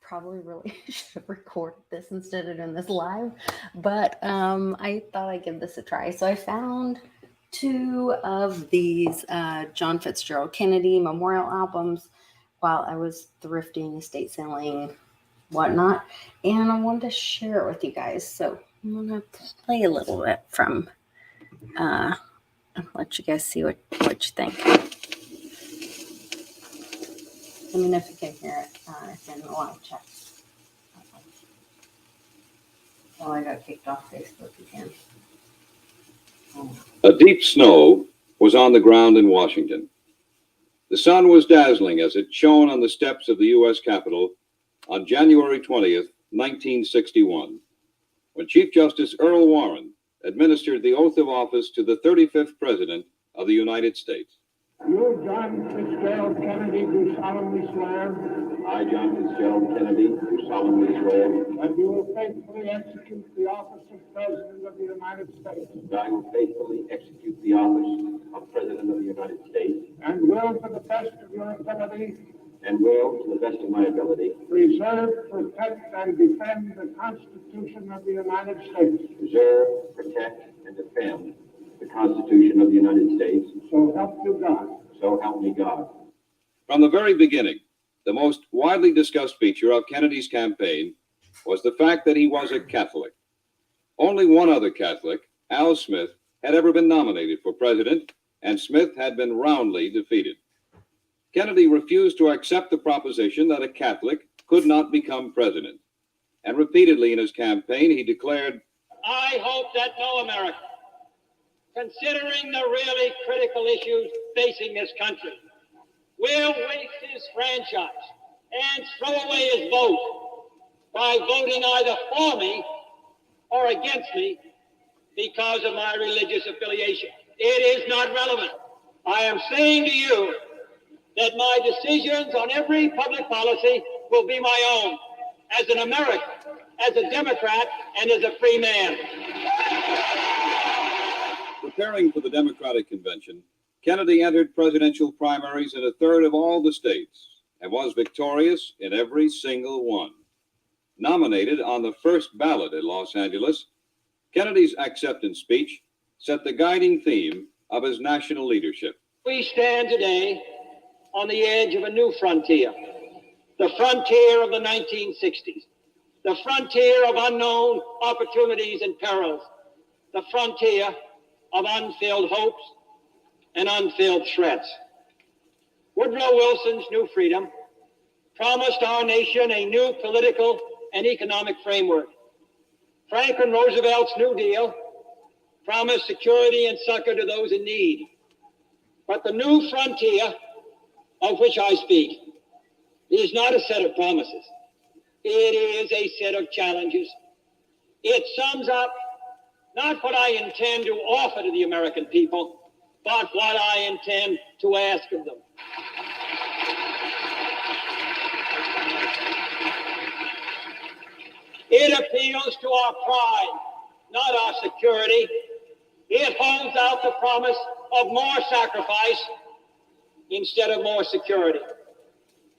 probably really should have recorded this instead of doing this live, but I thought I'd give this a try. So I found two of these John Fitzgerald Kennedy memorial albums while I was thrifting, estate selling, whatnot, and I wanted to share it with you guys. So I'm gonna play a little bit from and let you guys see what you think. Let me know if you can hear it. If in the live chat. Oh, I got kicked off Facebook again. A deep snow was on the ground in Washington. The sun was dazzling as it shone on the steps of the U.S. Capitol on January 20th, 1961, when Chief Justice Earl Warren administered the oath of office to the 35th President of the United States. You, John Fitzgerald Kennedy, do solemnly swear. I, John Fitzgerald Kennedy, do solemnly swear. That you will faithfully execute the office of President of the United States. That I will faithfully execute the office of President of the United States. And will, to the best of your ability. And will, to the best of my ability. Preserve, protect, and defend the Constitution of the United States. Preserve, protect, and defend the Constitution of the United States. So help you God. So help me God. From the very beginning, the most widely discussed feature of Kennedy's campaign was the fact that he was a Catholic. Only one other Catholic, Al Smith, had ever been nominated for president, and Smith had been roundly defeated. Kennedy refused to accept the proposition that a Catholic could not become president. And repeatedly in his campaign, he declared, I hope that no American, considering the really critical issues facing this country, will waste his franchise and throw away his vote by voting either for me or against me because of my religious affiliation. It is not relevant. I am saying to you that my decisions on every public policy will be my own as an American, as a Democrat, and as a free man. Preparing for the Democratic convention, Kennedy entered presidential primaries in a third of all the states and was victorious in every single one. Nominated on the first ballot in Los Angeles, Kennedy's acceptance speech set the guiding theme of his national leadership. We stand today on the edge of a new frontier, the frontier of the 1960s, the frontier of unknown opportunities and perils, the frontier of unfilled hopes and unfilled threats. Woodrow Wilson's New Freedom promised our nation a new political and economic framework. Franklin Roosevelt's New Deal promised security and succor to those in need. But the new frontier of which I speak is not a set of promises. It is a set of challenges. It sums up not what I intend to offer to the American people, but what I intend to ask of them. It appeals to our pride, not our security. It holds out the promise of more sacrifice instead of more security.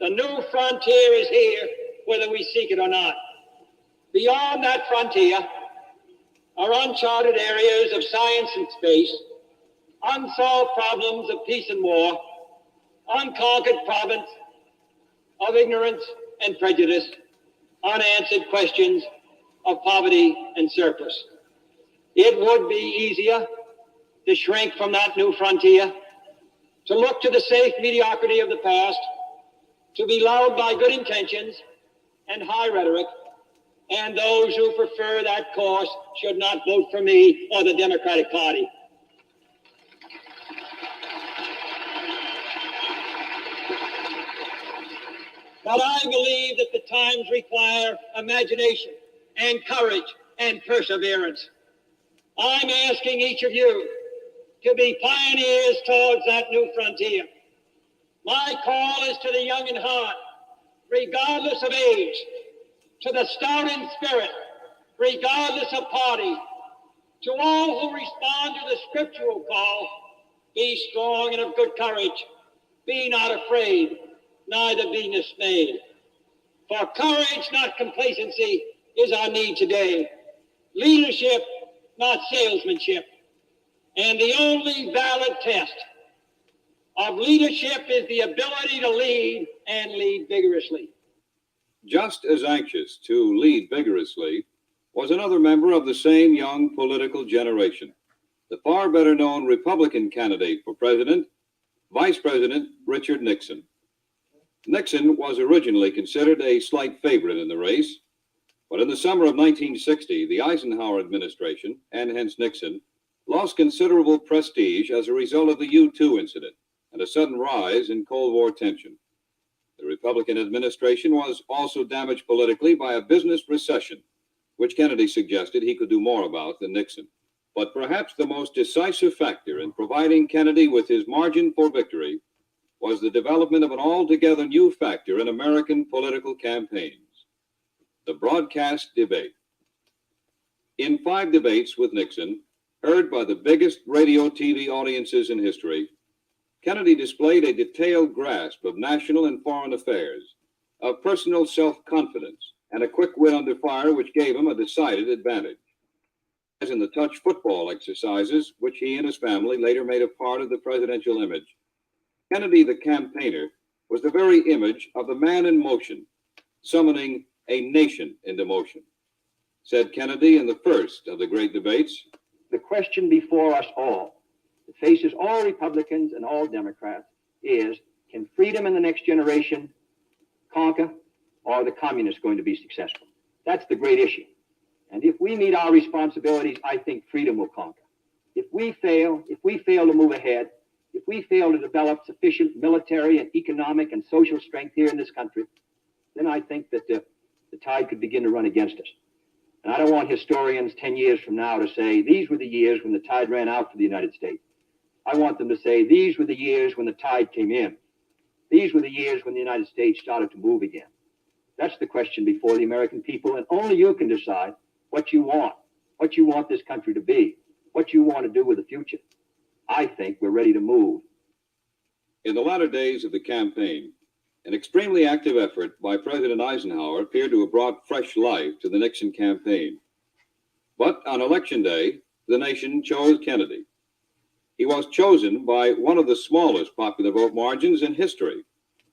The new frontier is here, whether we seek it or not. Beyond that frontier are uncharted areas of science and space, unsolved problems of peace and war, unconquered province of ignorance and prejudice, unanswered questions of poverty and surplus. It would be easier to shrink from that new frontier, to look to the safe mediocrity of the past, to be lulled by good intentions and high rhetoric, and those who prefer that course should not vote for me or the Democratic Party. But I believe that the times require imagination and courage and perseverance. I'm asking each of you to be pioneers towards that new frontier. My call is to the young in heart, regardless of age, to the stout in spirit, regardless of party, to all who respond to the scriptural call, be strong and of good courage, be not afraid, neither be dismayed. For courage, not complacency, is our need today. Leadership, not salesmanship. And the only valid test of leadership is the ability to lead and lead vigorously. Just as anxious to lead vigorously was another member of the same young political generation, the far better known Republican candidate for president, Vice President Richard Nixon. Nixon was originally considered a slight favorite in the race, but in the summer of 1960, the Eisenhower administration, and hence Nixon, lost considerable prestige as a result of the U-2 incident and a sudden rise in Cold War tension. The Republican administration was also damaged politically by a business recession, which Kennedy suggested he could do more about than Nixon. But perhaps the most decisive factor in providing Kennedy with his margin for victory was the development of an altogether new factor in American political campaigns: the broadcast debate. In 5 debates with Nixon, heard by the biggest radio TV audiences in history, Kennedy displayed a detailed grasp of national and foreign affairs, of personal self-confidence, and a quick wit under fire which gave him a decided advantage. As in the touch football exercises, which he and his family later made a part of the presidential image, Kennedy the campaigner was the very image of the man in motion, summoning a nation into motion. Said Kennedy in the first of the great debates, The question before us all, that faces all Republicans and all Democrats, is, can freedom in the next generation conquer, or are the communists going to be successful? That's the great issue. And if we meet our responsibilities, I think freedom will conquer. If we fail to move ahead, if we fail to develop sufficient military and economic and social strength here in this country, then I think that the tide could begin to run against us. And I don't want historians 10 years from now to say, these were the years when the tide ran out for the United States. I want them to say, these were the years when the tide came in. These were the years when the United States started to move again. That's the question before the American people, and only you can decide what you want this country to be, what you want to do with the future. I think we're ready to move. in the latter days of the campaign, an extremely active effort by President Eisenhower appeared to have brought fresh life to the Nixon campaign. But on Election Day, the nation chose Kennedy. He was chosen by one of the smallest popular vote margins in history,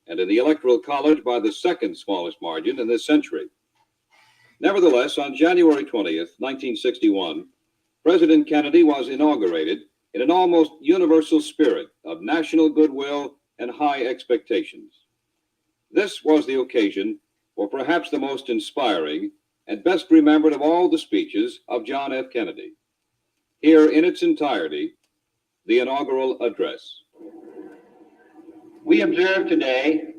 and in the Electoral College by the second smallest margin in this century. Nevertheless, on January 20th, 1961, President Kennedy was inaugurated in an almost universal spirit of national goodwill and high expectations. This was the occasion for perhaps the most inspiring and best remembered of all the speeches of John F. Kennedy. Here in its entirety, the inaugural address. We observe today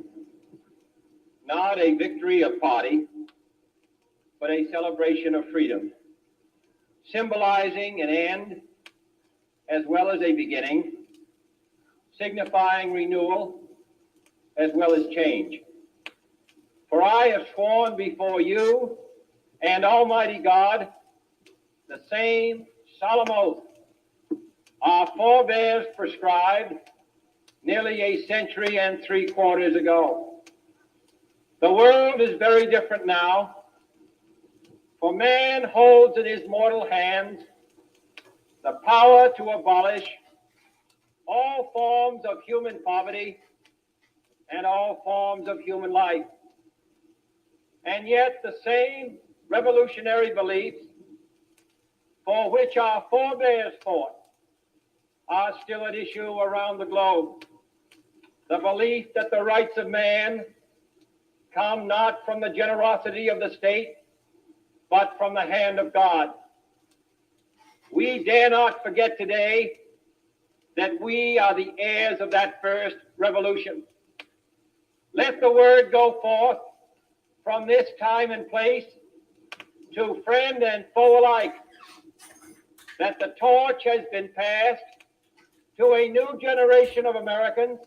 not a victory of party, but a celebration of freedom, symbolizing an end as well as a beginning, signifying renewal as well as change. For I have sworn before you and Almighty God the same solemn oath our forebears prescribed nearly a century and 3/4 ago. The world is very different now, for man holds in his mortal hands the power to abolish all forms of human poverty and all forms of human life. And yet the same revolutionary beliefs for which our forebears fought are still at issue around the globe. The belief that the rights of man come not from the generosity of the state, but from the hand of God. We dare not forget today that we are the heirs of that first revolution. Let the word go forth from this time and place to friend and foe alike that the torch has been passed to a new generation of Americans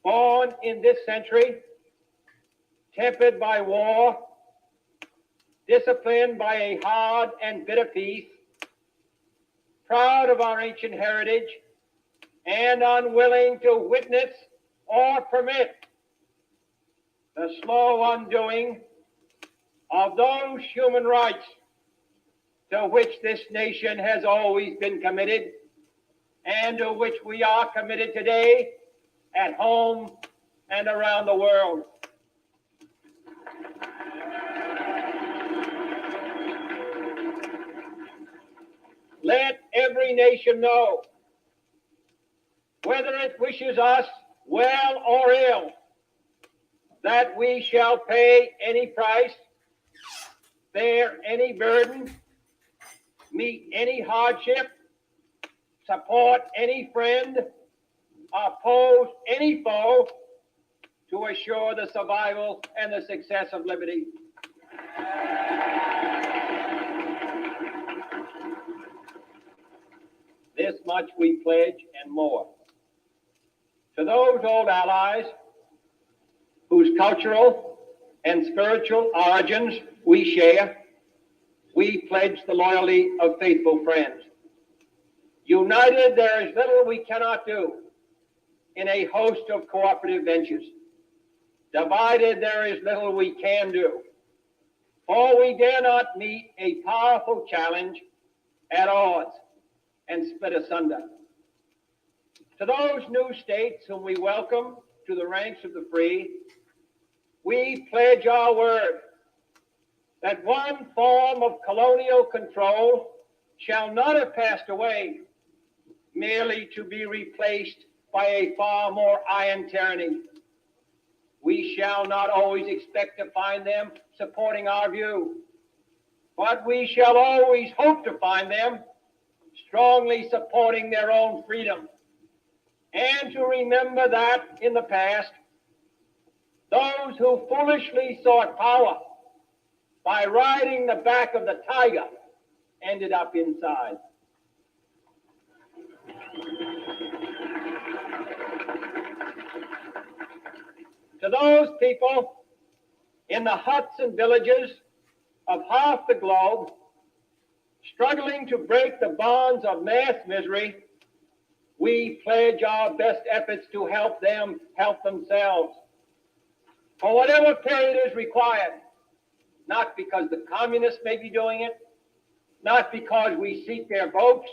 born in this century, tempered by war, disciplined by a hard and bitter peace, proud of our ancient heritage, and unwilling to witness or permit the slow undoing of those human rights to which this nation has always been committed and to which we are committed today at home and around the world. Let every nation know, whether it wishes us well or ill, that we shall pay any price, bear any burden, meet any hardship, support any friend, oppose any foe to assure the survival and the success of liberty. This much we pledge and more. To those old allies whose cultural and spiritual origins we share, we pledge the loyalty of faithful friends. United, there is little we cannot do in a host of cooperative ventures. Divided, there is little we can do, for we dare not meet a powerful challenge at odds and split asunder. To those new states whom we welcome to the ranks of the free, we pledge our word that one form of colonial control shall not have passed away, merely to be replaced by a far more iron tyranny. We shall not always expect to find them supporting our view, but we shall always hope to find them strongly supporting their own freedom, and to remember that in the past, those who foolishly sought power by riding the back of the tiger ended up inside. To those people in the huts and villages of half the globe struggling to break the bonds of mass misery, we pledge our best efforts to help them help themselves for whatever period is required, not because the communists may be doing it, not because we seek their votes,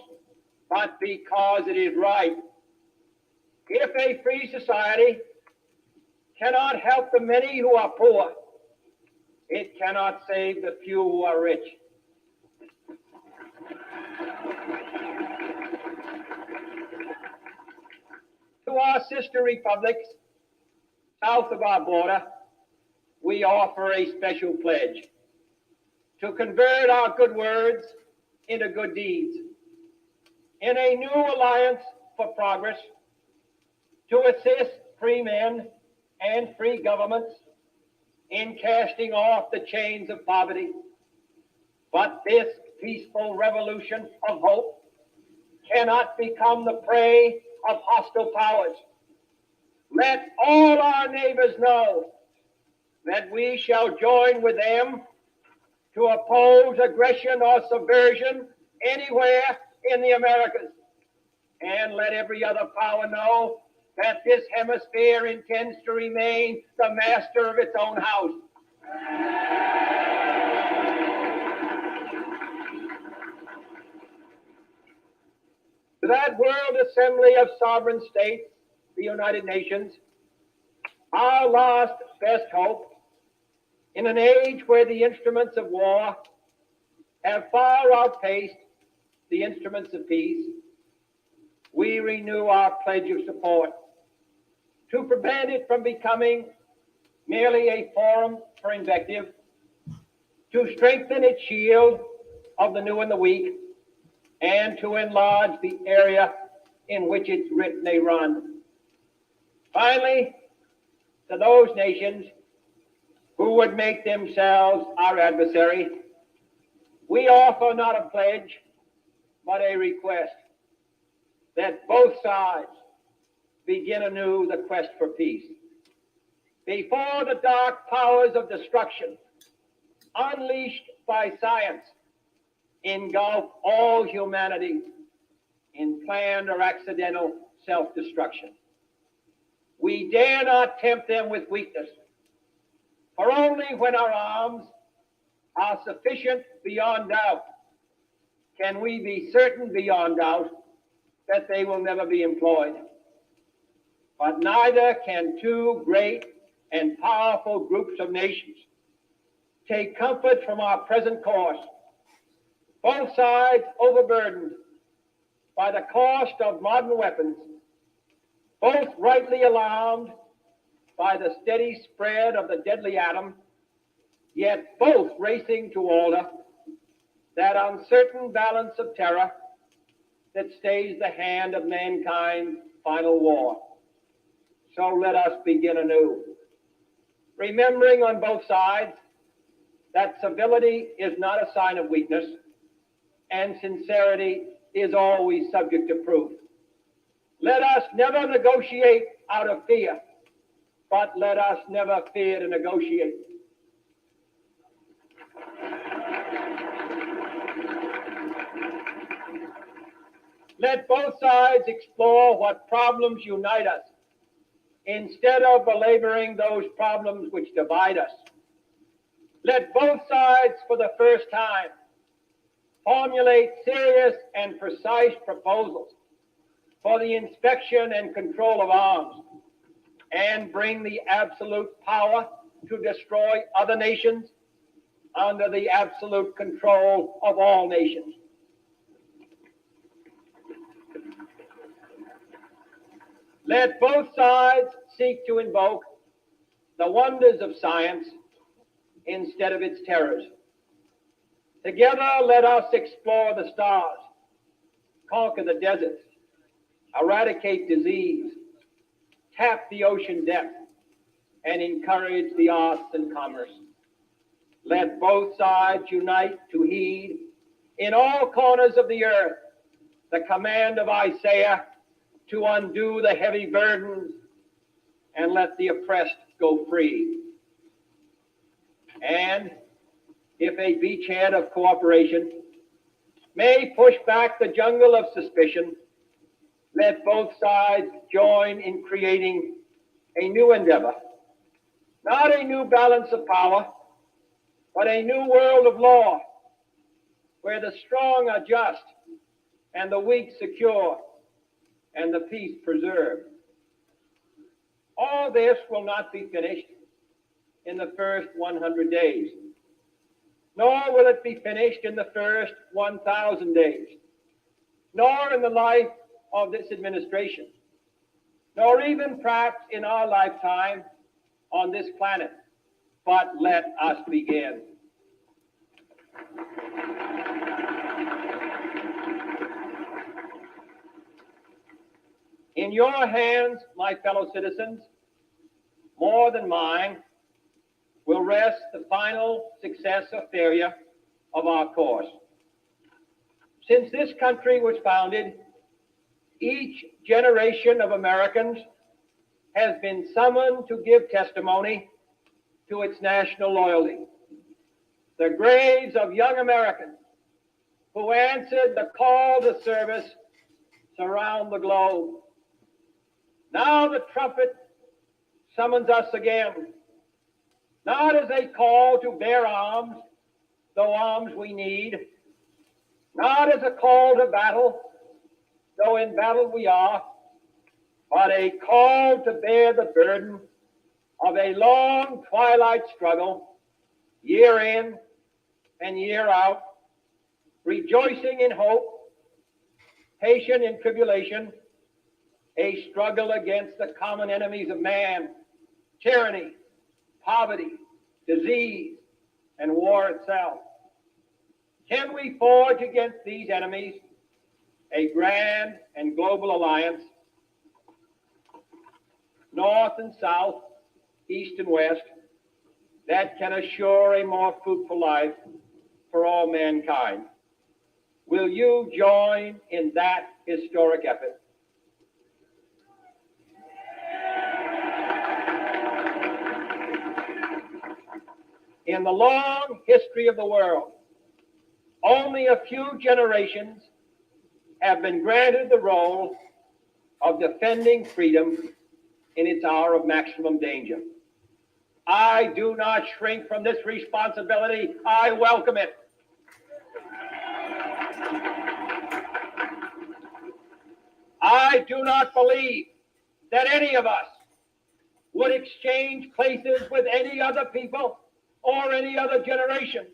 but because it is right. If a free society cannot help the many who are poor, it cannot save the few who are rich. To our sister republics south of our border, we offer a special pledge to convert our good words into good deeds in a new alliance for progress, to assist free men and free governments in casting off the chains of poverty. But this peaceful revolution of hope cannot become the prey of hostile powers. Let all our neighbors know that we shall join with them to oppose aggression or subversion anywhere in the Americas. And let every other power know that this hemisphere intends to remain the master of its own house. To that World Assembly of Sovereign States, the United Nations, our last best hope, in an age where the instruments of war have far outpaced the instruments of peace, we renew our pledge of support to prevent it from becoming merely a forum for invective, to strengthen its shield of the new and the weak, and to enlarge the area in which its writ may run. Finally, to those nations who would make themselves our adversary, we offer not a pledge, but a request that both sides begin anew the quest for peace. Before the dark powers of destruction, unleashed by science, engulf all humanity in planned or accidental self-destruction, we dare not tempt them with weakness, For only when our arms are sufficient beyond doubt can we be certain beyond doubt that they will never be employed. But neither can two great and powerful groups of nations take comfort from our present course, both sides overburdened by the cost of modern weapons, both rightly alarmed by the steady spread of the deadly atom, yet both racing to alter that uncertain balance of terror that stays the hand of mankind's final war. So let us begin anew, remembering on both sides that civility is not a sign of weakness, and sincerity is always subject to proof. Let us never negotiate out of fear, but let us never fear to negotiate. Let both sides explore what problems unite us, instead of belaboring those problems which divide us. Let both sides, for the first time, formulate serious and precise proposals for the inspection and control of arms, and bring the absolute power to destroy other nations under the absolute control of all nations. Let both sides seek to invoke the wonders of science instead of its terrors. Together, let us explore the stars, conquer the deserts, eradicate disease, tap the ocean depth, and encourage the arts and commerce. Let both sides unite to heed in all corners of the earth the command of Isaiah to undo the heavy burdens and let the oppressed go free. And if a beachhead of cooperation may push back the jungle of suspicion, let both sides join in creating a new endeavor, not a new balance of power, but a new world of law, where the strong are just and the weak secure and the peace preserved. All this will not be finished in the first 100 days, nor will it be finished in the first 1,000 days, nor in the life of this administration, nor even perhaps in our lifetime on this planet. But let us begin. In your hands, my fellow citizens, more than mine, will rest the final success or failure of our course. Since this country was founded, each generation of Americans has been summoned to give testimony to its national loyalty. The graves of young Americans who answered the call to service surround the globe. Now the trumpet summons us again, not as a call to bear arms, though arms we need, not as a call to battle, though in battle we are, but a call to bear the burden of a long twilight struggle, year in and year out, rejoicing in hope, patient in tribulation, a struggle against the common enemies of man, tyranny, poverty, disease, and war itself. Can we forge against these enemies a grand and global alliance, north and south, east and west, that can assure a more fruitful life for all mankind? Will you join in that historic effort? In the long history of the world, only a few generations have been granted the role of defending freedom in its hour of maximum danger. I do not shrink from this responsibility. I welcome it. I do not believe that any of us would exchange places with any other people or any other generation.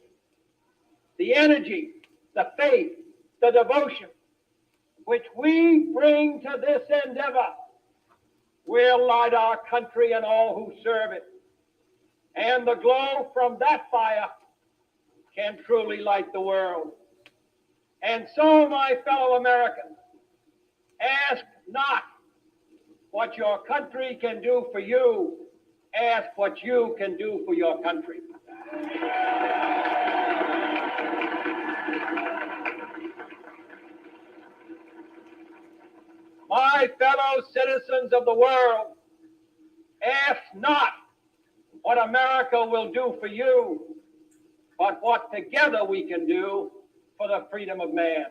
The energy, the faith, the devotion which we bring to this endeavor will light our country and all who serve it. And the glow from that fire can truly light the world. And so, my fellow Americans, ask not what your country can do for you, ask what you can do for your country. My fellow citizens of the world, ask not what America will do for you, but what together we can do for the freedom of man.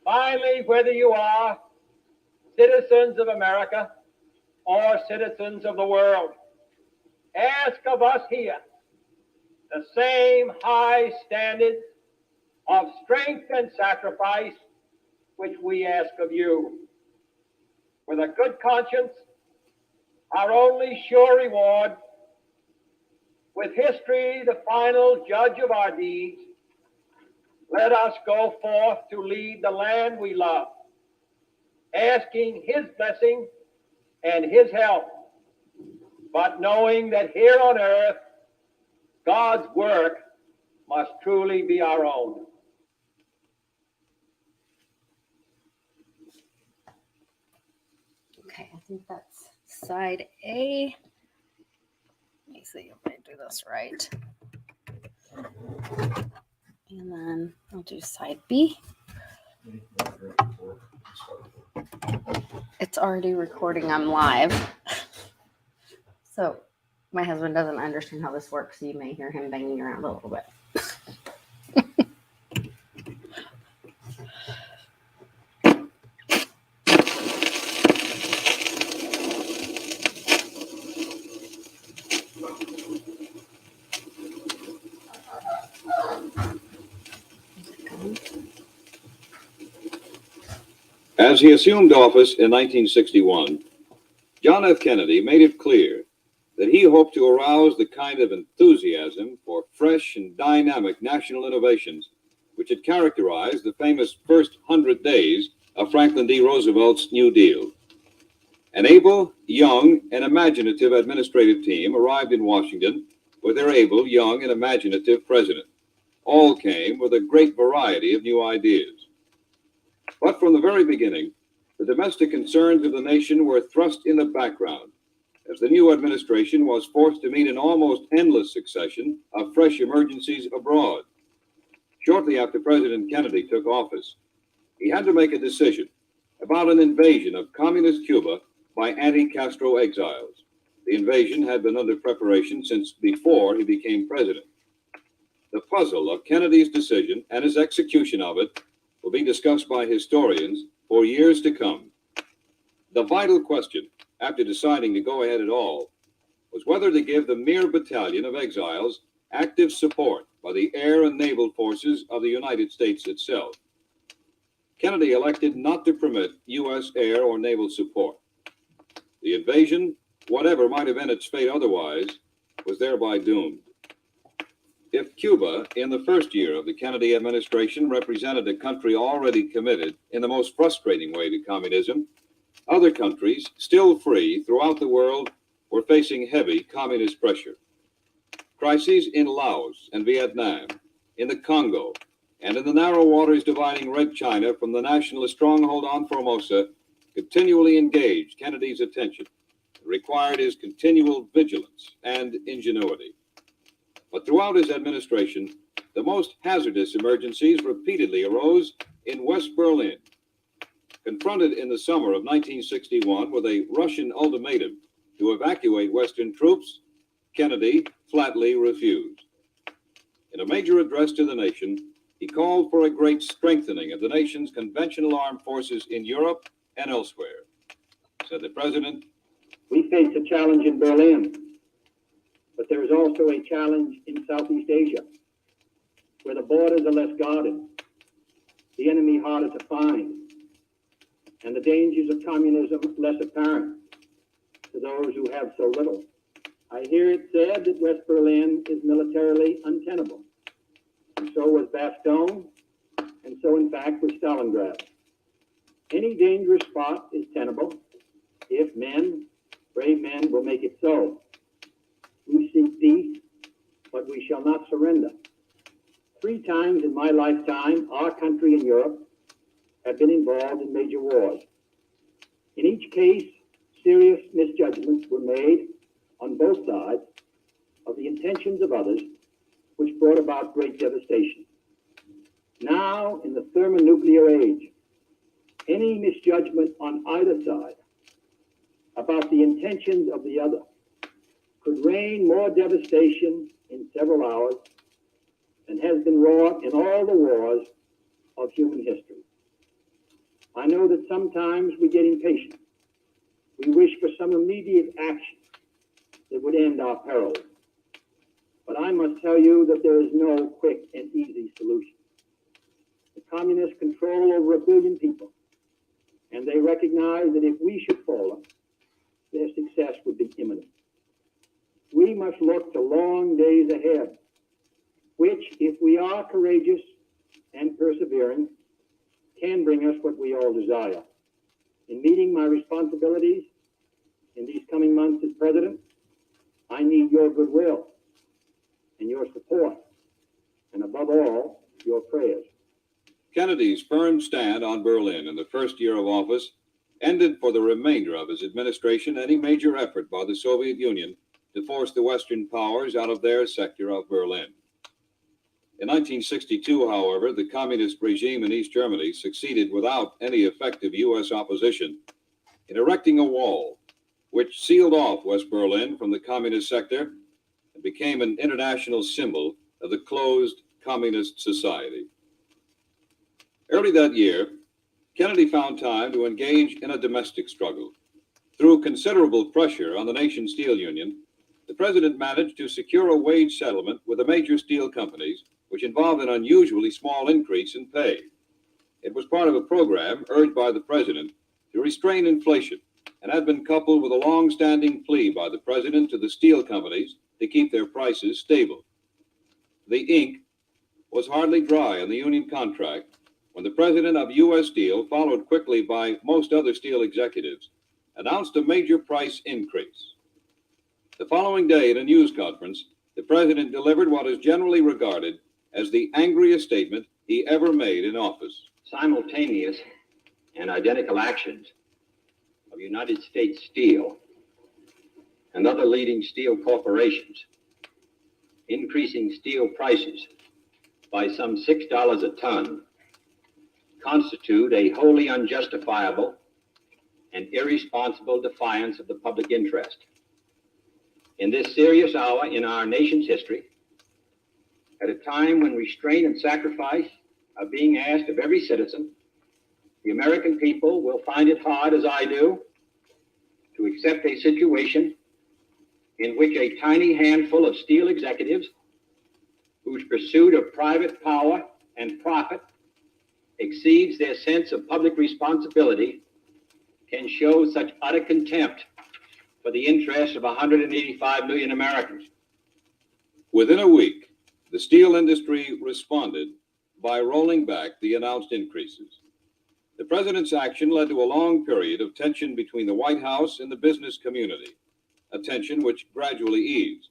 Finally, whether you are citizens of America or citizens of the world, ask of us here the same high standards of strength and sacrifice which we ask of you. With a good conscience, our only sure reward, with history the final judge of our deeds, let us go forth to lead the land we love, asking his blessing and his help, but knowing that here on earth, God's work must truly be our own. Okay, I think that's side A. Let me see if I do this right. And then I'll do side B. It's already recording. I'm live. So my husband doesn't understand how this works, so you may hear him banging around a little bit. As he assumed office in 1961, John F. Kennedy made it clear that he hoped to arouse the kind of enthusiasm for fresh and dynamic national innovations which had characterized the famous first 100 days of Franklin D. Roosevelt's New Deal. An able, young, and imaginative administrative team arrived in Washington with their able, young, and imaginative president. All came with a great variety of new ideas. But from the very beginning, the domestic concerns of the nation were thrust in the background as the new administration was forced to meet an almost endless succession of fresh emergencies abroad. Shortly after President Kennedy took office, he had to make a decision about an invasion of communist Cuba by anti-Castro exiles. The invasion had been under preparation since before he became president. The puzzle of Kennedy's decision and his execution of it will be discussed by historians for years to come. The vital question, after deciding to go ahead at all, was whether to give the mere battalion of exiles active support by the air and naval forces of the United States itself. Kennedy elected not to permit U.S. air or naval support. The invasion, whatever might have been its fate otherwise, was thereby doomed. If Cuba, in the first year of the Kennedy administration, represented a country already committed in the most frustrating way to communism, other countries, still free throughout the world, were facing heavy communist pressure. Crises in Laos and Vietnam, in the Congo, and in the narrow waters dividing Red China from the nationalist stronghold on Formosa continually engaged Kennedy's attention and required his continual vigilance and ingenuity. But throughout his administration, the most hazardous emergencies repeatedly arose in West Berlin. Confronted in the summer of 1961 with a Russian ultimatum to evacuate Western troops, Kennedy flatly refused. In a major address to the nation, he called for a great strengthening of the nation's conventional armed forces in Europe and elsewhere. said the president. We face a challenge in Berlin, but there is also a challenge in Southeast Asia, where the borders are less guarded, the enemy harder to find, and the dangers of communism less apparent to those who have so little. I hear it said that West Berlin is militarily untenable, and so was Bastogne, and so in fact was Stalingrad. Any dangerous spot is tenable if men, brave men, will make it so. We seek peace, but we shall not surrender. 3 times in my lifetime, our country and Europe have been involved in major wars. In each case, serious misjudgments were made on both sides of the intentions of others, which brought about great devastation. Now, in the thermonuclear age, any misjudgment on either side about the intentions of the other could rain more devastation in several hours than has been wrought in all the wars of human history. I know that sometimes we get impatient. We wish for some immediate action that would end our perils. But I must tell you that there is no quick and easy solution. The communists control over 1 billion people, and they recognize that if we should fall, their success would be imminent. We must look to long days ahead, which, if we are courageous and persevering, can bring us what we all desire. In meeting my responsibilities in these coming months as president, I need your goodwill and your support, and above all, your prayers. Kennedy's firm stand on Berlin in the first year of office ended for the remainder of his administration any major effort by the Soviet Union to force the Western powers out of their sector of Berlin. In 1962, however, the communist regime in East Germany succeeded without any effective U.S. opposition in erecting a wall which sealed off West Berlin from the communist sector and became an international symbol of the closed communist society. Early that year, Kennedy found time to engage in a domestic struggle. Through considerable pressure on the nation's steel union, the president managed to secure a wage settlement with the major steel companies, which involved an unusually small increase in pay. It was part of a program urged by the president to restrain inflation and had been coupled with a long-standing plea by the president to the steel companies to keep their prices stable. The ink was hardly dry on the union contract when the president of U.S. Steel, followed quickly by most other steel executives, announced a major price increase. The following day at a news conference, the president delivered what is generally regarded as the angriest statement he ever made in office. Simultaneous and identical actions of United States Steel and other leading steel corporations increasing steel prices by some $6 a ton constitute a wholly unjustifiable and irresponsible defiance of the public interest. In this serious hour in our nation's history, at a time when restraint and sacrifice are being asked of every citizen, the American people will find it hard, as I do, to accept a situation in which a tiny handful of steel executives whose pursuit of private power and profit exceeds their sense of public responsibility can show such utter contempt for the interests of 185 million Americans. Within a week, the steel industry responded by rolling back the announced increases. The president's action led to a long period of tension between the White House and the business community, a tension which gradually eased,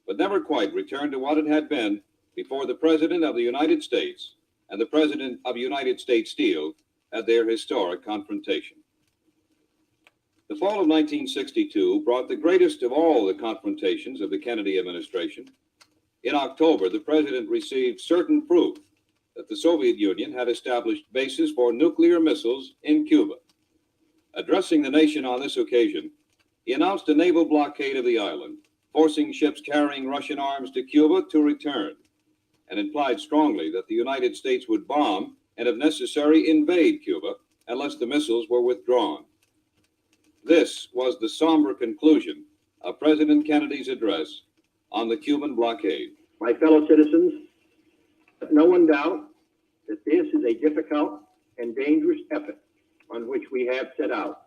but never quite returned to what it had been before the President of the United States and the President of United States Steel had their historic confrontation. The fall of 1962 brought the greatest of all the confrontations of the Kennedy administration. In October, the president received certain proof that the Soviet Union had established bases for nuclear missiles in Cuba. Addressing the nation on this occasion, he announced a naval blockade of the island, forcing ships carrying Russian arms to Cuba to return, and implied strongly that the United States would bomb and, if necessary, invade Cuba unless the missiles were withdrawn. This was the somber conclusion of President Kennedy's address on the Cuban blockade. My fellow citizens, let no one doubt that this is a difficult and dangerous effort on which we have set out.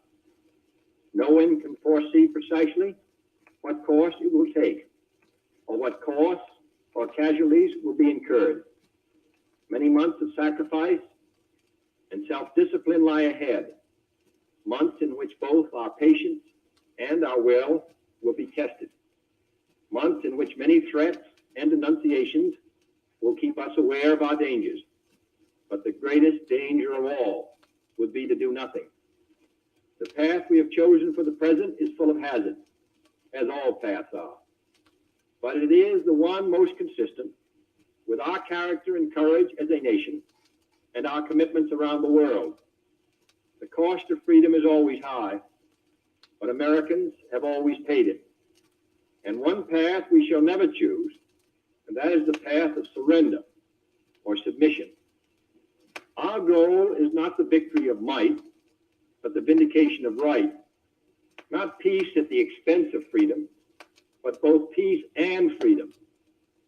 No one can foresee precisely what course it will take, or what costs or casualties will be incurred. Many months of sacrifice and self-discipline lie ahead, months in which both our patience and our will be tested, months in which many threats and denunciations will keep us aware of our dangers. But the greatest danger of all would be to do nothing. The path we have chosen for the present is full of hazards, as all paths are. But it is the one most consistent with our character and courage as a nation and our commitments around the world. The cost of freedom is always high, but Americans have always paid it. And one path we shall never choose, and that is the path of surrender or submission. Our goal is not the victory of might, but the vindication of right. Not peace at the expense of freedom, but both peace and freedom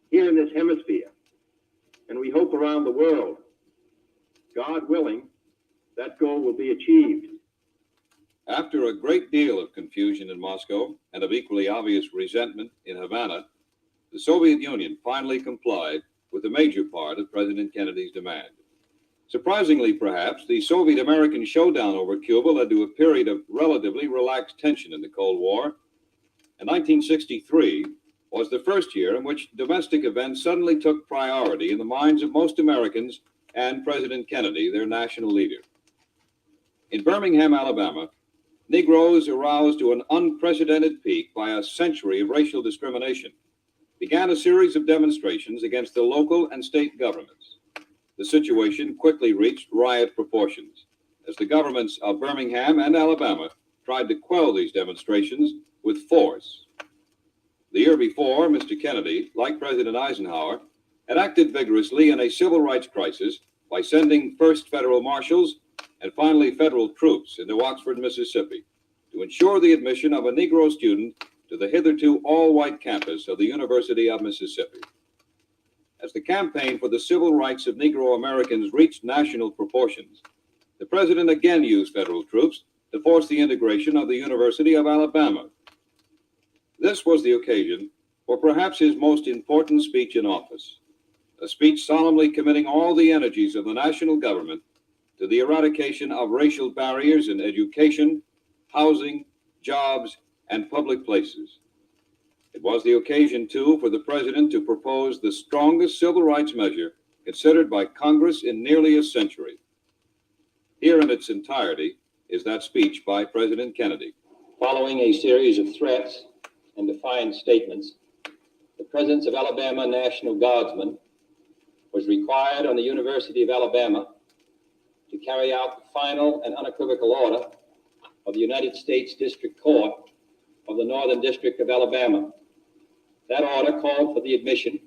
here in this hemisphere, and we hope around the world. God willing, that goal will be achieved. After a great deal of confusion in Moscow and of equally obvious resentment in Havana, the Soviet Union finally complied with a major part of President Kennedy's demand. Surprisingly, perhaps, the Soviet-American showdown over Cuba led to a period of relatively relaxed tension in the Cold War, and 1963 was the first year in which domestic events suddenly took priority in the minds of most Americans and President Kennedy, their national leader. In Birmingham, Alabama, Negroes, aroused to an unprecedented peak by a century of racial discrimination, began a series of demonstrations against the local and state governments. The situation quickly reached riot proportions as the governments of Birmingham and Alabama tried to quell these demonstrations with force. The year before, Mr. Kennedy, like President Eisenhower, had acted vigorously in a civil rights crisis by sending first federal marshals and finally federal troops into Oxford, Mississippi, to ensure the admission of a Negro student to the hitherto all-white campus of the University of Mississippi. As the campaign for the civil rights of Negro Americans reached national proportions, the president again used federal troops to force the integration of the University of Alabama. This was the occasion for perhaps his most important speech in office, a speech solemnly committing all the energies of the national government to the eradication of racial barriers in education, housing, jobs, and public places. It was the occasion, too, for the president to propose the strongest civil rights measure considered by Congress in nearly a century. Here in its entirety is that speech by President Kennedy. Following a series of threats and defiant statements, the presence of Alabama National Guardsmen was required on the University of Alabama to carry out the final and unequivocal order of the United States District Court of the Northern District of Alabama. That order called for the admission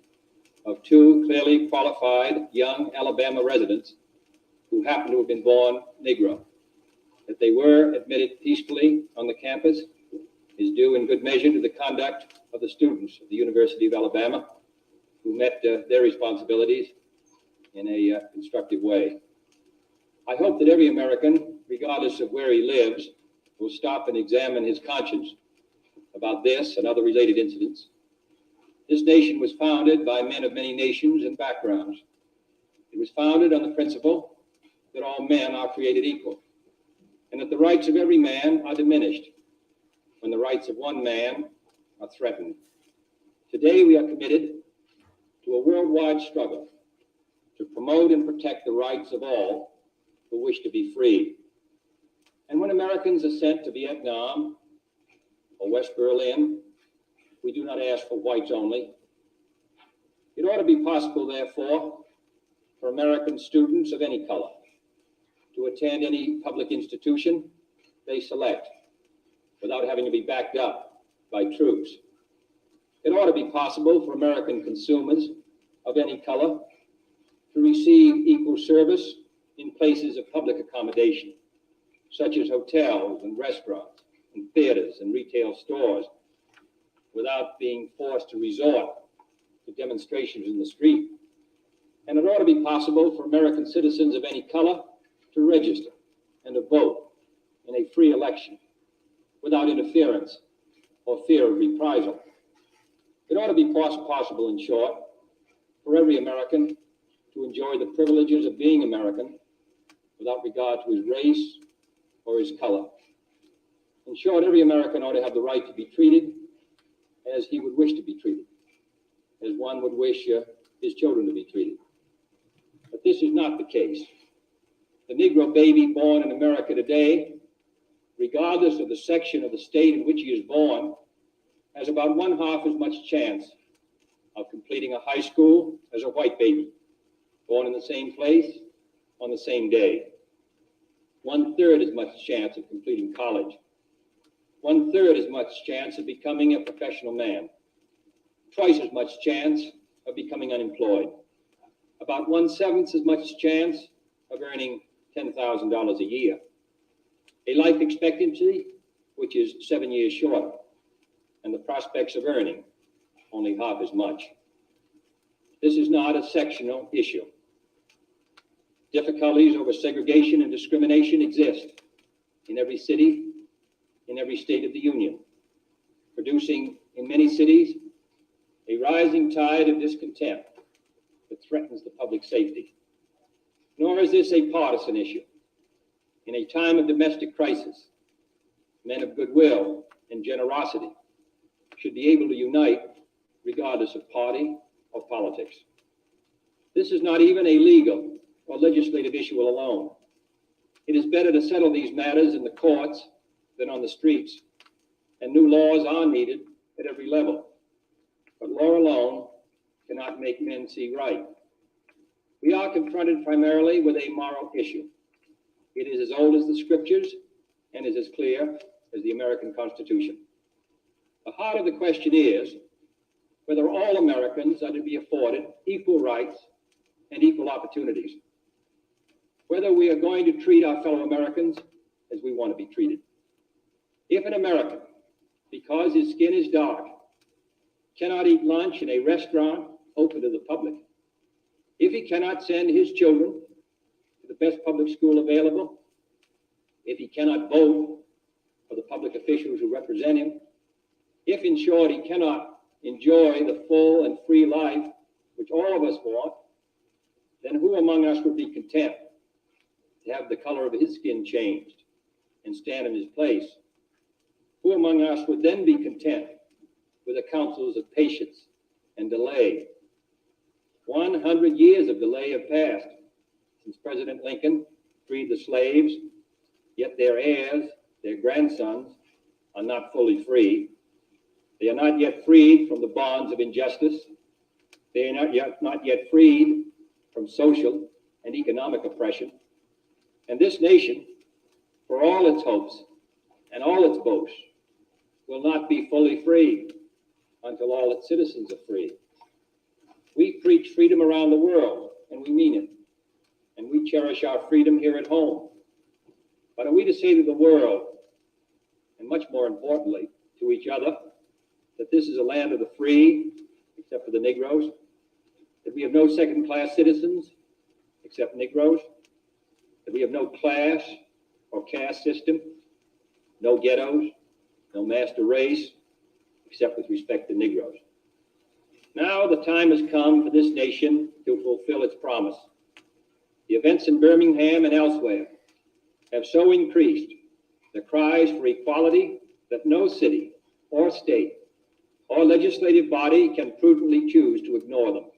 of two clearly qualified young Alabama residents who happened to have been born Negro. That they were admitted peacefully on the campus is due in good measure to the conduct of the students of the University of Alabama, who met their responsibilities in a constructive way. I hope that every American, regardless of where he lives, will stop and examine his conscience about this and other related incidents. This nation was founded by men of many nations and backgrounds. It was founded on the principle that all men are created equal, and that the rights of every man are diminished when the rights of one man are threatened. Today, we are committed to a worldwide struggle to promote and protect the rights of all who wish to be free. And when Americans are sent to Vietnam or West Berlin, we do not ask for whites only. It ought to be possible, therefore, for American students of any color to attend any public institution they select without having to be backed up by troops. It ought to be possible for American consumers of any color to receive equal service in places of public accommodation, such as hotels and restaurants, and theaters and retail stores without being forced to resort to demonstrations in the street. And it ought to be possible for American citizens of any color to register and to vote in a free election without interference or fear of reprisal. It ought to be possible, in short, for every American to enjoy the privileges of being American without regard to his race or his color. In short, every American ought to have the right to be treated as he would wish to be treated, as one would wish his children to be treated. But this is not the case. The Negro baby born in America today, regardless of the section of the state in which he is born, has about 1/2 as much chance of completing a high school as a white baby, born in the same place on the same day. 1/3 as much chance of completing college. 1/3 as much chance of becoming a professional man. Twice as much chance of becoming unemployed. About 1/7 as much chance of earning $10,000 a year. A life expectancy which is 7 years shorter, and the prospects of earning only half as much. This is not a sectional issue. Difficulties over segregation and discrimination exist in every city, in every state of the Union, producing in many cities a rising tide of discontent that threatens the public safety. Nor is this a partisan issue. In a time of domestic crisis, men of goodwill and generosity should be able to unite regardless of party or politics. This is not even a legal or legislative issue alone. It is better to settle these matters in the courts than on the streets, and new laws are needed at every level. But law alone cannot make men see right. We are confronted primarily with a moral issue. It is as old as the scriptures and is as clear as the American Constitution. The heart of the question is whether all Americans are to be afforded equal rights and equal opportunities. Whether we are going to treat our fellow Americans as we want to be treated. If an American, because his skin is dark, cannot eat lunch in a restaurant open to the public, if he cannot send his children to the best public school available, if he cannot vote for the public officials who represent him, if, in short, he cannot enjoy the full and free life which all of us want, then who among us would be content to have the color of his skin changed and stand in his place? Who among us would then be content with the counsels of patience and delay? 100 years of delay have passed since President Lincoln freed the slaves, yet their heirs, their grandsons, are not fully free. They are not yet freed from the bonds of injustice. They are not yet freed from social and economic oppression. And this nation, for all its hopes and all its boasts, will not be fully free until all its citizens are free. We preach freedom around the world, and we mean it. And we cherish our freedom here at home. But are we to say to the world, and much more importantly, to each other, that this is a land of the free, except for the Negroes? That we have no second-class citizens, except Negroes? That we have no class or caste system, no ghettos, no master race, except with respect to Negroes? Now the time has come for this nation to fulfill its promise. The events in Birmingham and elsewhere have so increased the cries for equality that no city or state or legislative body can prudently choose to ignore them.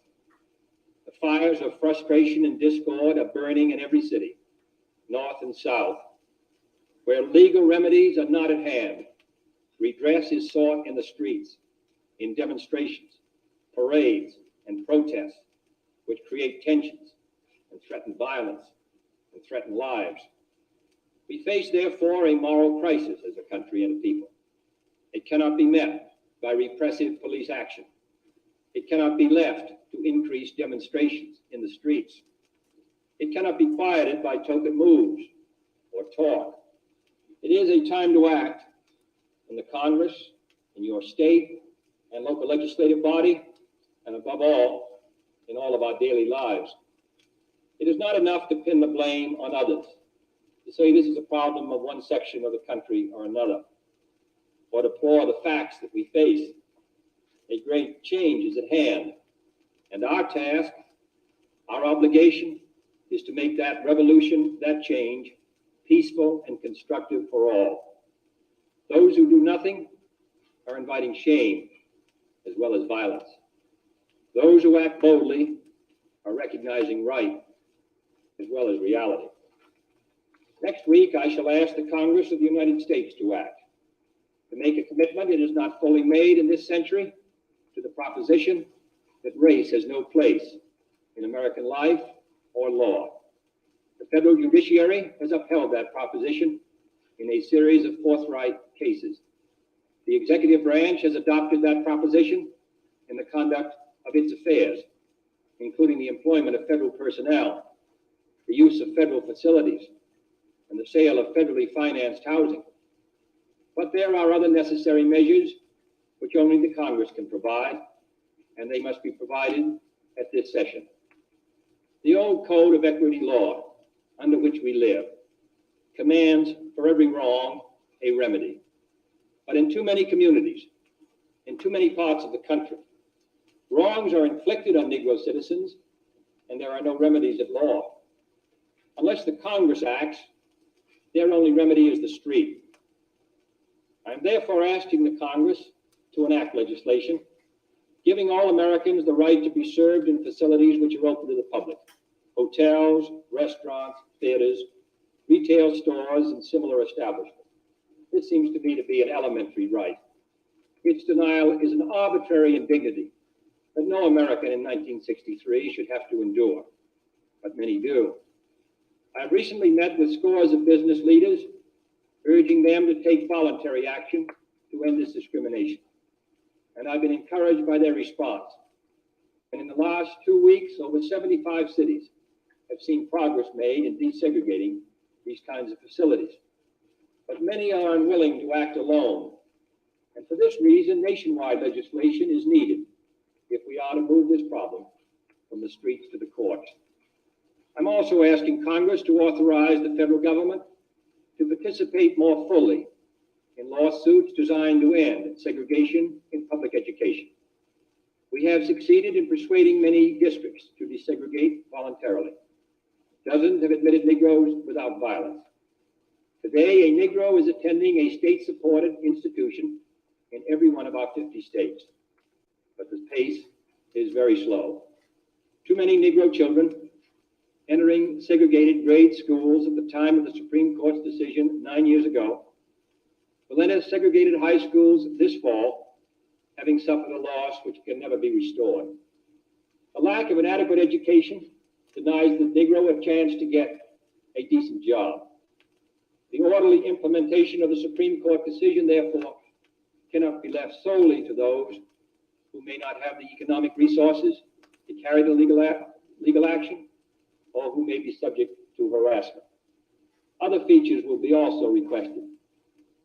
The fires of frustration and discord are burning in every city, north and south. Where legal remedies are not at hand, redress is sought in the streets, in demonstrations, parades, and protests, which create tensions and threaten violence and threaten lives. We face, therefore, a moral crisis as a country and a people. It cannot be met by repressive police action. It cannot be left to increase demonstrations in the streets. It cannot be quieted by token moves or talk. It is a time to act in the Congress, in your state and local legislative body, and above all, in all of our daily lives. It is not enough to pin the blame on others, to say this is a problem of one section of the country or another, or to deplore the facts that we face. A great change is at hand, and our task, our obligation, is to make that revolution, that change, peaceful and constructive for all. Those who do nothing are inviting shame as well as violence. Those who act boldly are recognizing right as well as reality. Next week, I shall ask the Congress of the United States to act, to make a commitment it is not fully made in this century to the proposition that race has no place in American life or law. The federal judiciary has upheld that proposition in a series of forthright cases. The executive branch has adopted that proposition in the conduct of its affairs, including the employment of federal personnel, the use of federal facilities, and the sale of federally financed housing. But there are other necessary measures which only the Congress can provide, and they must be provided at this session. The old code of equity law under which we live commands for every wrong a remedy. But in too many communities, in too many parts of the country, wrongs are inflicted on Negro citizens, and there are no remedies at law. Unless the Congress acts, their only remedy is the street. I am therefore asking the Congress to enact legislation giving all Americans the right to be served in facilities which are open to the public: hotels, restaurants, theaters, retail stores, and similar establishments. This seems to me to be an elementary right. Its denial is an arbitrary indignity that no American in 1963 should have to endure, but many do. I've recently met with scores of business leaders, urging them to take voluntary action to end this discrimination. And I've been encouraged by their response. And in the last 2 weeks, over 75 cities have seen progress made in desegregating these kinds of facilities. But many are unwilling to act alone. And for this reason, nationwide legislation is needed if we are to move this problem from the streets to the courts. I'm also asking Congress to authorize the federal government to participate more fully in lawsuits designed to end segregation in public education. We have succeeded in persuading many districts to desegregate voluntarily. Dozens have admitted Negroes without violence. Today, a Negro is attending a state-supported institution in every one of our 50 states. But the pace is very slow. Too many Negro children entering segregated grade schools at the time of the Supreme Court's decision 9 years ago will enter segregated high schools this fall, having suffered a loss which can never be restored. The lack of an adequate education denies the Negro a chance to get a decent job. The orderly implementation of the Supreme Court decision, therefore, cannot be left solely to those who may not have the economic resources to carry the legal action, or who may be subject to harassment. Other features will be also requested,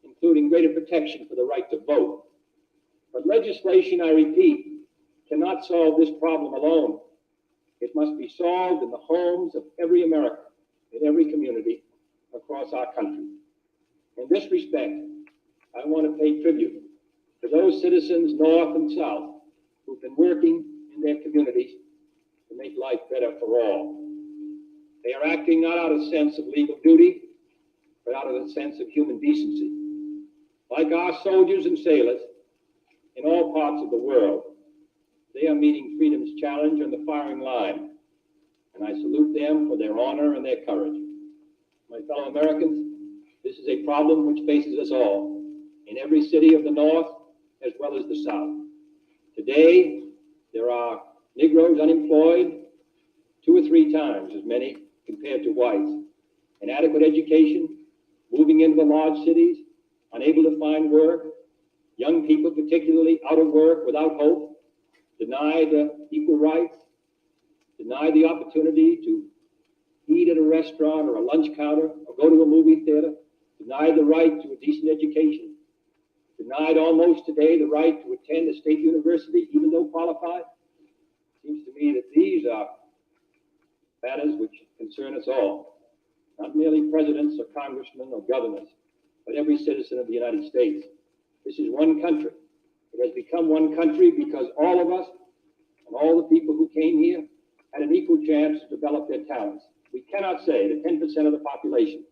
including greater protection for the right to vote. But legislation, I repeat, cannot solve this problem alone. It must be solved in the homes of every American, in every community across our country. In this respect, I want to pay tribute to those citizens north and south who've been working in their communities to make life better for all. They are acting not out of a sense of legal duty, but out of a sense of human decency. Like our soldiers and sailors in all parts of the world, they are meeting freedom's challenge on the firing line, and I salute them for their honor and their courage. My fellow Americans, this is a problem which faces us all, in every city of the North as well as the South. Today, there are Negroes unemployed 2 or 3 times as many compared to whites. Inadequate education, moving into the large cities, unable to find work, young people particularly out of work without hope, denied equal rights, denied the opportunity to eat at a restaurant or a lunch counter or go to a movie theater, denied the right to a decent education. denied almost today the right to attend a state university, even though qualified. It seems to me that these are matters which concern us all, not merely presidents or congressmen or governors, but every citizen of the United States. This is one country. It has become one country because all of us and all the people who came here had an equal chance to develop their talents. We cannot say to 10% of the population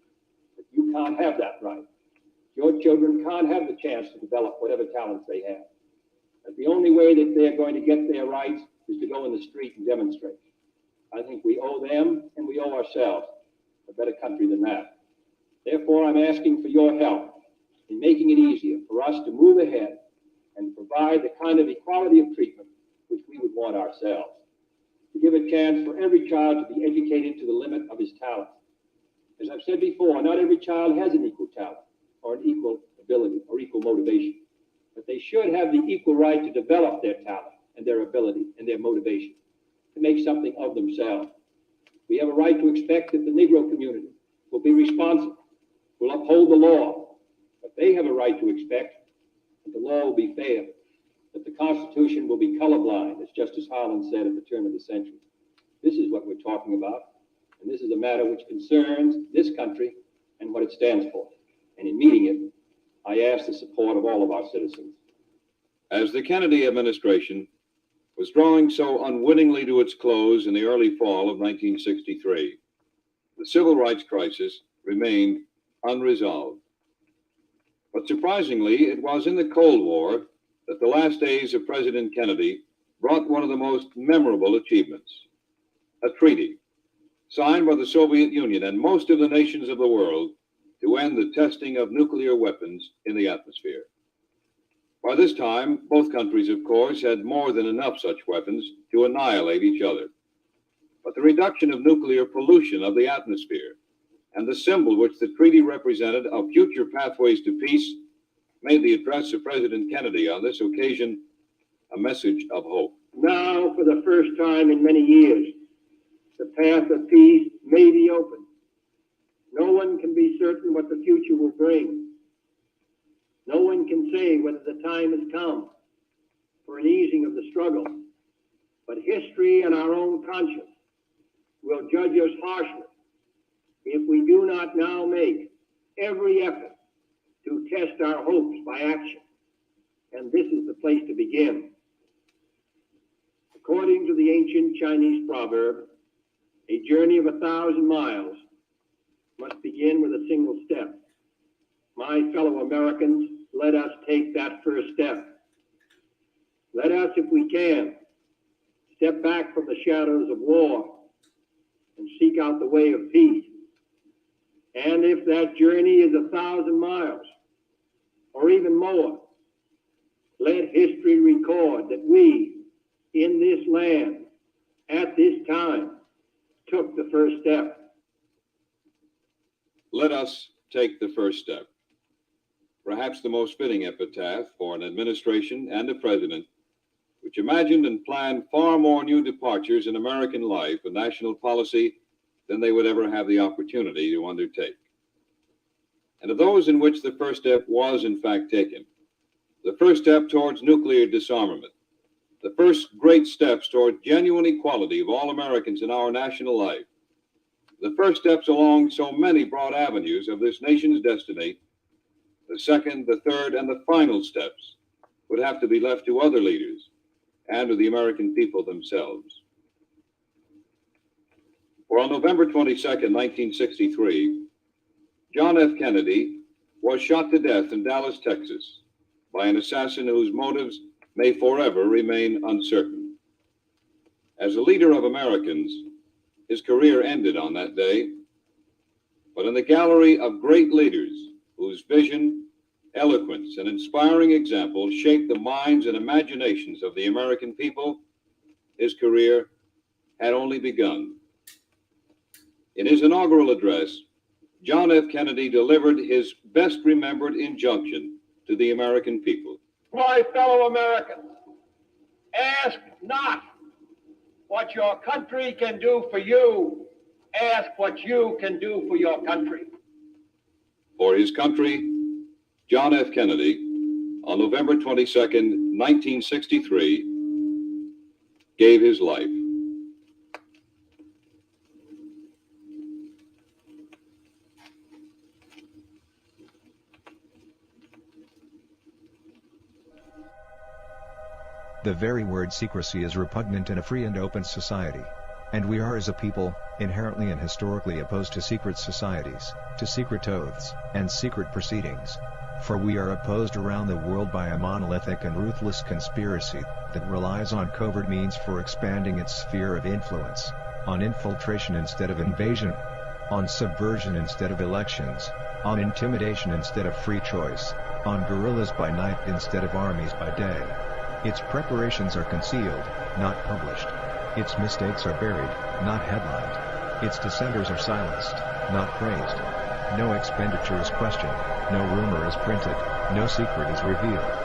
that you can't have that right. Your children can't have the chance to develop whatever talents they have. That the only way that they're going to get their rights is to go in the street and demonstrate. I think we owe them and we owe ourselves a better country than that. Therefore, I'm asking for your help in making it easier for us to move ahead and provide the kind of equality of treatment which we would want ourselves. To give a chance for every child to be educated to the limit of his talent. As I've said before, not every child has an equal talent or an equal ability or equal motivation, but they should have the equal right to develop their talent and their ability and their motivation to make something of themselves. We have a right to expect that the Negro community will be responsible, will uphold the law, but they have a right to expect that the law will be fair, that the Constitution will be colorblind, as Justice Harlan said at the turn of the century. This is what we're talking about, and this is a matter which concerns this country and what it stands for. And in meeting it, I ask the support of all of our citizens. As the Kennedy administration was drawing so unwittingly to its close in the early fall of 1963, the civil rights crisis remained unresolved. But surprisingly, it was in the Cold War that the last days of President Kennedy brought one of the most memorable achievements, a treaty signed by the Soviet Union and most of the nations of the world to end the testing of nuclear weapons in the atmosphere. By this time, both countries, of course, had more than enough such weapons to annihilate each other. But the reduction of nuclear pollution of the atmosphere and the symbol which the treaty represented of future pathways to peace made the address of President Kennedy on this occasion a message of hope. Now, for the first time in many years, the path of peace may be open. No one can be certain what the future will bring. No one can say whether the time has come for an easing of the struggle. But history and our own conscience will judge us harshly if we do not now make every effort to test our hopes by action. And this is the place to begin. According to the ancient Chinese proverb, a journey of 1,000 miles must begin with a single step. My fellow Americans, let us take that first step. Let us, if we can, step back from the shadows of war and seek out the way of peace. And if that journey is 1,000 miles or even more, let history record that we in this land at this time took the first step. Let us take the first step. Perhaps the most fitting epitaph for an administration and a president which imagined and planned far more new departures in American life and national policy than they would ever have the opportunity to undertake. And of those in which the first step was in fact taken, the first step towards nuclear disarmament, the first great steps toward genuine equality of all Americans in our national life, the first steps along so many broad avenues of this nation's destiny, the second, the third, and the final steps would have to be left to other leaders and to the American people themselves. For on November 22nd, 1963, John F. Kennedy was shot to death in Dallas, Texas, by an assassin whose motives may forever remain uncertain. As a leader of Americans, his career ended on that day, but in the gallery of great leaders whose vision, eloquence, and inspiring example shaped the minds and imaginations of the American people, his career had only begun. In his inaugural address, John F. Kennedy delivered his best remembered injunction to the American people. My fellow Americans, ask not what your country can do for you. Ask what you can do for your country. For his country, John F. Kennedy on November 22nd, 1963, gave his life. The very word secrecy is repugnant in a free and open society. And we are as a people, inherently and historically opposed to secret societies, to secret oaths, and secret proceedings. For we are opposed around the world by a monolithic and ruthless conspiracy that relies on covert means for expanding its sphere of influence, on infiltration instead of invasion, on subversion instead of elections, on intimidation instead of free choice, on guerrillas by night instead of armies by day. Its preparations are concealed, not published. Its mistakes are buried, not headlined. Its dissenters are silenced, not praised. No expenditure is questioned, no rumor is printed, no secret is revealed.